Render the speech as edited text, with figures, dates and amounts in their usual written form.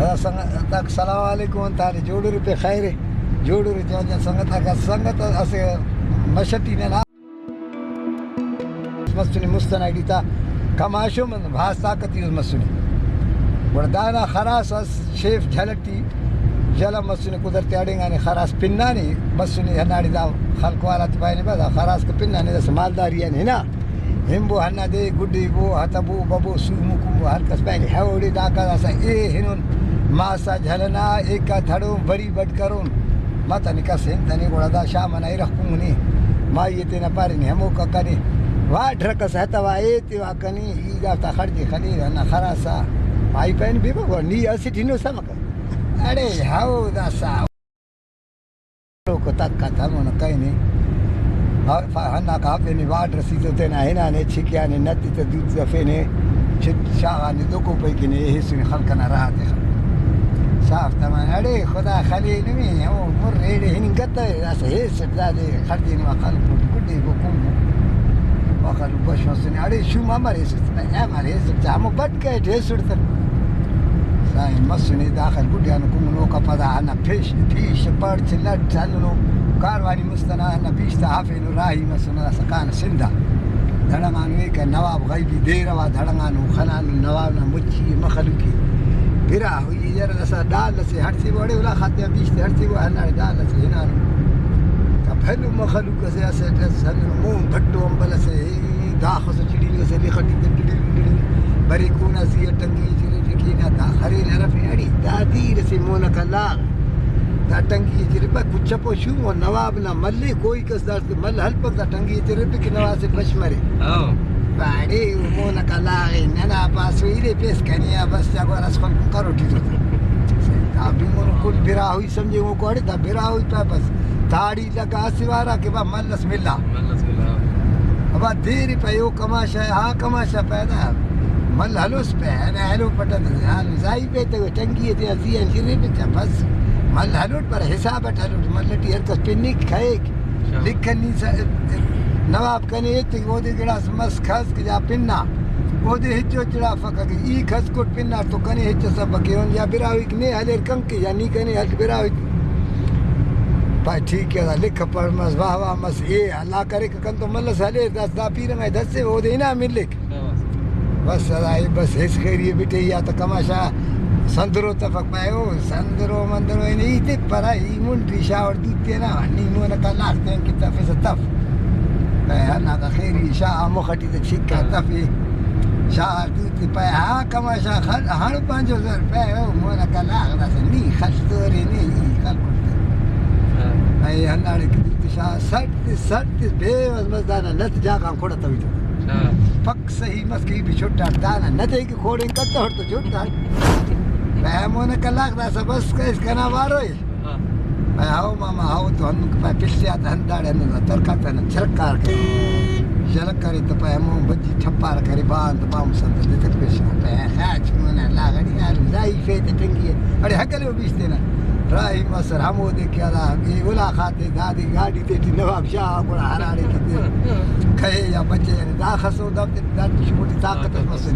संगत सलाम अलैकुम तारी जोडूर पे खैर जोडूर जो संगत असे मशटीने ना मस्तुनी मुस्तनागीता कमाशो मन भाषा कती मस्तुनी वरदाना खरास शेफ झलटी जल मस्तुनी कुदरती अडेंगाने खरास पिन्नानी मस्तुनी हनाड़ी दा खलकवाला पायने बदा खरास के पिन्नाने दस मालदारी है ना हिंबू हन्ना दे गुड्डी बो हतबू बबू सुमु कुमु हर कस पहले हवड़ी डाका असा ए हिनुन मासा झलना एक थड़ो बड़ी बट करून माता निकास तनी गोड़ा शाम नहीं रखूंगी मा ये तेना पारी ने हमो कनी वा ढरकस हतवा ए तिवा कनी ई जाता खड़जे खनी ना खरासा आई पेन भी बो नी असी ठिनो समक अरे हाउ दासा को तक कथा मन कहीं नहीं हन्ना कापे ने वाट रसीदो तेना हेना ने छिकिया ने नती ते दूध दफे ने शाह ने दो को पे के ने हिस्से खलकना रहा थे साफ तमाम अरे खुदा खली नमी ओ मुर रेडे हिन गत्ता ऐसे हे सजादे खर्जे ने वखल गुड्डी को कुम वखल बश मसने अरे शू मामरे से हमारे से जाम बट के ढेसुर तक साई मसने दाखल गुड्डिया को कुम नो का पदा ना फिश पड़ चिल्ला चालू कारवानी मुस्तना ना बीस्ता हाफे नो राही मसना सकान सिंधा धड़ंगानु एक नवाब गईबी देरवा धड़ंगानु खनानु नवाब ना मुच्छी मखलुकी फिरा हुई जरा दसा डाल से हट से बड़े वाला खाते बीस्ते हट से वो हन्ना डाल से हिना का फैलू मखलुक से ऐसे सन मुंह भट्टो अंबल से दाख से चिड़ी से लिखटी चिड़ी बरी कोना सी टंगी चिड़ी चिकीना दा खरे नरफ अड़ी दादीर से मोन कला दा टंगी चिड़ी पर कुछ पोशू और नवाब ना मल्ले कोई कस दर्द मल हल पर दा टंगी चिड़ी पे नवाब से बचमरे बाड़े मोन कला नना पास इरे पेश कनिया बस जागो रसखन करो ठीक अभी मोन कुल बिरा हुई समझे वो कोड़े दा बिरा हुई पे बस ताड़ी लगा सिवारा के बा मल्लस मिला अब देरी पे यो कमाशा हां कमाशा पैदा मल हलोस पे ना हेलो पटन हाल जाई पे तो टंगी ते अजी अंजीरे पे बस मल हलोट पर हिसाब हलोट मल्लटी हर कस पिन्नी खाए लिखनी नवाब कने ते ओदे गिलास मस खस के जा पिन्ना ओदे हिचो चड़ा फक के ई खस कोट पिन्ना तो कने हिच सब के on या बिरावी ने हले कंके या नी कने हल बिरावी पा ठीक है लिख पर मस वाह वाह मस ए अल्लाह करे कन तो मल्लस हले दस दा पीर में दस से ओदे ना मिले बस आई बस हिस खैरिए बिटे या तो कमाशा संदरो तफक पायो संदरो मंदरो नहीं ते पर ई मुंडी शावर दूते ना नी मोन का लागते कि तफे से तफ أنا خيري شاء مخدي تشيك تفي شاء دوتي باي ها كما شاء خل هانو بانجو زر باي او مونا كلا غلاس ني خشتوري ني خل كنت أي أنا لك شاء سرت بيوز مزدانا نتجا كان كودا تويتو فك صحيح مسكي بشوتا دانا نتي كي كودين كتا هرتو شوتا باي مونا كلا غلاس بس كيس كنا واروي आओ मामा आओ तो हम पिछले आते हंदाड़े न तरका पे न झरकार के झलक करे तो पे हम बज्जी ठप्पार करे बांध बाम संत दे तक पेश पे हाच मना लागड़ी यार जाई फे ते टंगी अरे हकले बीच देना राई मसर हमो दे क्या दा ये उला खाते गाड़ी गाड़ी ते नवाब शाह बड़ा हराड़े के खाए या बच्चे दा खसो दा छोटी ताकत मस